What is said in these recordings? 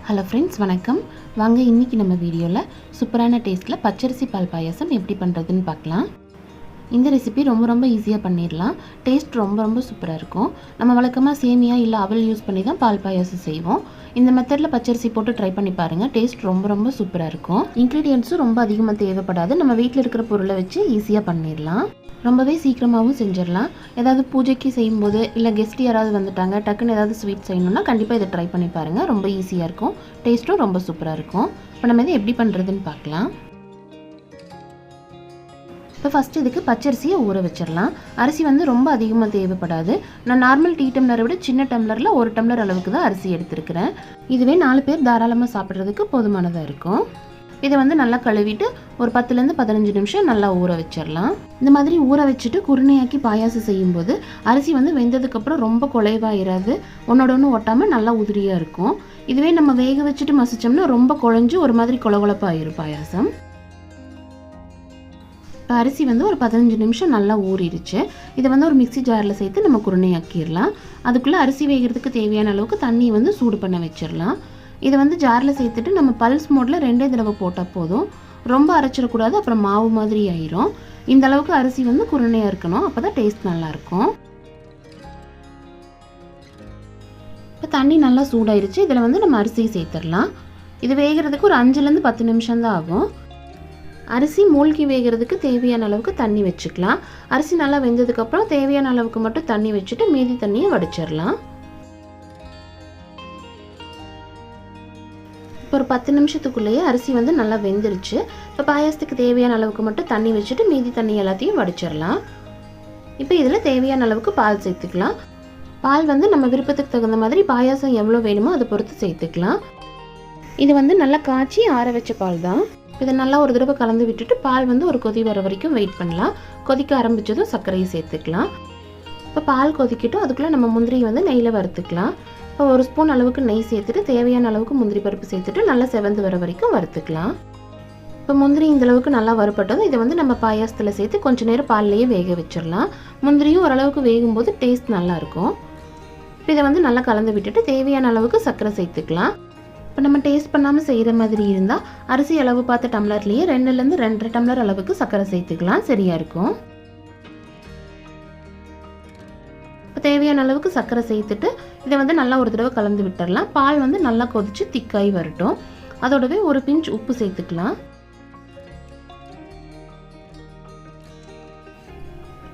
Hello friends, வணக்கம். வாங்க இன்றைக்கி நம்ம வீடியோவில் சூப்பரான டேஸ்ட்டில் பச்சரிசி பால் பாயாசம் எப்படி பண்ணுறதுன்னு பார்க்கலாம். இந்த ரெசிபி ரொம்ப ஈஸியாக பண்ணிடலாம். டேஸ்ட் ரொம்ப சூப்பராக இருக்கும். நம்ம வழக்கமாக சேமியா இல்லை அவல் யூஸ் பண்ணி தான் பால் பாயாசம் செய்வோம். இந்த மெத்தடில் பச்சரிசி போட்டு ட்ரை பண்ணி பாருங்கள். டேஸ்ட் ரொம்ப சூப்பராக இருக்கும். இன்க்ரீடியன்ட்ஸும் ரொம்ப அதிகமாக தேவைப்படாது. நம்ம வீட்டில் இருக்கிற பொருளை வச்சு ஈஸியாக பண்ணிடலாம். ரொம்பவே சீக்கிரமாகவும் செஞ்சிடலாம். ஏதாவது பூஜைக்கு செய்யும்போது இல்லை கெஸ்ட் யாராவது வந்துட்டாங்க, டக்குன்னு ஏதாவது ஸ்வீட் செய்யணும்னா கண்டிப்பாக இதை ட்ரை பண்ணி பாருங்கள். ரொம்ப ஈஸியாக இருக்கும். டேஸ்ட்டும் ரொம்ப சூப்பராக இருக்கும். இப்போ நம்ம இதை எப்படி பண்ணுறதுன்னு பார்க்கலாம். இப்போ ஃபஸ்ட்டு இதுக்கு பச்சரிசியை ஊற வச்சிடலாம். அரிசி ரொம்ப அதிகமாக தேவைப்படாது. நான் நார்மல் டீ டம்ளரை விட சின்ன டம்ளரில் 1 டம்ளர் அளவுக்கு தான் அரிசி எடுத்துருக்கிறேன். இதுவே 4 பேர் தாராளமாக சாப்பிட்றதுக்கு போதுமானதாக இருக்கும். இதை நல்லா கழுவிட்டு ஒரு 10லேருந்து 15 நிமிஷம் நல்லா ஊற வச்சிடலாம். இந்த மாதிரி ஊற வச்சுட்டு குருணையாக்கி பாயாசம் செய்யும்போது அரிசி வெந்ததுக்கப்புறம் ரொம்ப குழைவாயிராது, ஒன்னோட ஒன்று ஒட்டாமல் நல்லா உதிரியாக இருக்கும். இதுவே நம்ம வேக வச்சுட்டு மசிச்சோம்னா ரொம்ப குழஞ்சி ஒரு மாதிரி கொழகொழப்பாயிரும் பாயாசம். இப்போ அரிசி ஒரு 15 நிமிஷம் நல்லா ஊறிடுச்சு. இதை ஒரு மிக்சி ஜாரில் சேர்த்து நம்ம குருணையாக்கிடலாம். அதுக்குள்ளே அரிசி வேகிறதுக்கு தேவையான அளவுக்கு தண்ணி சூடு பண்ண வச்சிடலாம். இதை ஜாரில் சேர்த்துட்டு நம்ம பல்ஸ் மோடில் 2 தடவை போட்டால் போதும். ரொம்ப அரைச்சிடக்கூடாது, அப்புறம் மாவு மாதிரி ஆயிரும். இந்த அளவுக்கு அரிசி குருணையாக இருக்கணும். அப்போ தான் டேஸ்ட் நல்லாயிருக்கும். இப்போ தண்ணி நல்லா சூடாயிருச்சு. இதில் நம்ம அரிசியை சேர்த்துடலாம். இது வேகிறதுக்கு ஒரு 5லேருந்து 10 நிமிஷம் தான் ஆகும். அரிசி மூழ்கி வேகிறதுக்கு தேவையான அளவுக்கு தண்ணி வச்சுக்கலாம். அரிசி நல்லா வெந்ததுக்கப்புறம் தேவையான அளவுக்கு மட்டும் தண்ணி வச்சுட்டு மீதி தண்ணியை வடிச்சிடலாம். இப்போ ஒரு 10 நிமிஷத்துக்குள்ளேயே அரிசி நல்லா வெந்துருச்சு. இப்போ பாயாசத்துக்கு தேவையான அளவுக்கு மட்டும் தண்ணி வச்சுட்டு மீதி தண்ணி எல்லாத்தையும் வடிச்சிடலாம். இப்போ இதில் தேவையான அளவுக்கு பால் சேர்த்துக்கலாம். பால் நம்ம விருப்பத்துக்கு தகுந்த மாதிரி பாயாசம் எவ்வளோ வேணுமோ அதை பொறுத்து சேர்த்துக்கலாம். இது நல்லா காய்ச்சி ஆற வச்ச பால் தான். இதை நல்லா ஒரு தடவை கலந்து விட்டுட்டு பால் ஒரு கொதி வர வரைக்கும் வெயிட் பண்ணலாம். கொதிக்க ஆரம்பித்ததும் சர்க்கரையை சேர்த்துக்கலாம். இப்போ பால் கொதிக்கட்டும். அதுக்குள்ளே நம்ம முந்திரியை நெய்யில் வறுத்துக்கலாம். இப்போ 1 ஸ்பூன் அளவுக்கு நெய் சேர்த்துட்டு தேவையான அளவுக்கு முந்திரி பருப்பு சேர்த்துட்டு நல்லா செவந்து வர வரைக்கும் வறுத்துக்கலாம். இப்போ முந்திரி இந்தளவுக்கு நல்லா வறுப்பட்டதும் இதை நம்ம பாயாசத்தில் சேர்த்து கொஞ்சம் நேரம் பால்லையே வேக வச்சிடலாம். முந்திரியும் ஓரளவுக்கு வேகும்போது டேஸ்ட் நல்லாயிருக்கும். இப்போ இதை நல்லா கலந்து விட்டுட்டு தேவையான அளவுக்கு சர்க்கரை சேர்த்துக்கலாம். இப்போ நம்ம டேஸ்ட் பண்ணாமல் செய்கிற மாதிரி இருந்தால் அரிசி அளவு பார்த்த டம்ளர்லேயே 2லேருந்து 2.5 டம்ளர் அளவுக்கு சர்க்கரை சேர்த்துக்கலாம். சரியாக இருக்கும். இப்போ தேவையான அளவுக்கு சர்க்கரை சேர்த்துட்டு இதை நல்லா ஒரு தடவை கலந்து விட்டுடலாம். பால் நல்லா கொதித்து திக்காய் வரட்டும். அதோடவே ஒரு பிஞ்ச் உப்பு சேர்த்துக்கலாம்.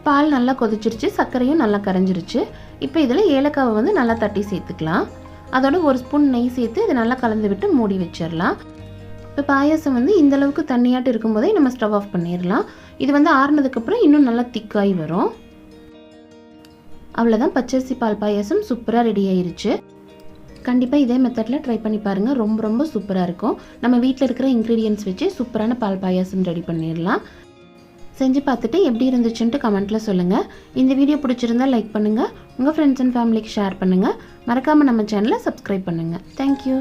பால் நல்லா கொதிச்சிருச்சு, சர்க்கரையும் நல்லா கரைஞ்சிருச்சு. இப்போ இதில் ஏலக்காவை நல்லா தட்டி சேர்த்துக்கலாம். அதோட 1 ஸ்பூன் நெய் சேர்த்து இதை நல்லா கலந்து விட்டு மூடி வச்சிடலாம். இப்போ பாயாசம் இந்தளவுக்கு தண்ணியாட்டு இருக்கும்போதே நம்ம ஸ்டவ் ஆஃப் பண்ணிடலாம். இது ஆறுனதுக்கப்புறம் இன்னும் நல்லா திக்காய் வரும். அவ்வளோதான், பச்சரிசி பால் பாயாசம் சூப்பராக ரெடி ஆயிருச்சு. கண்டிப்பாக இதே மெத்தடில் ட்ரை பண்ணி பாருங்கள். ரொம்ப சூப்பராக இருக்கும். நம்ம வீட்டில் இருக்கிற இன்க்ரீடியன்ட்ஸ் வச்சு சூப்பரான பால் பாயாசம் ரெடி பண்ணிடலாம். செஞ்சு பார்த்துட்டு எப்படி இருந்துச்சுன்ட்டு கமெண்ட்டில் சொல்லுங்கள். இந்த வீடியோ பிடிச்சிருந்தால் லைக் பண்ணுங்கள். உங்கள் ஃப்ரெண்ட்ஸ் அண்ட் ஃபேமிலிக்கு ஷேர் பண்ணுங்கள். மறக்காமல் நம்ம சேனலை சப்ஸ்கிரைப் பண்ணுங்கள். தேங்க்யூ.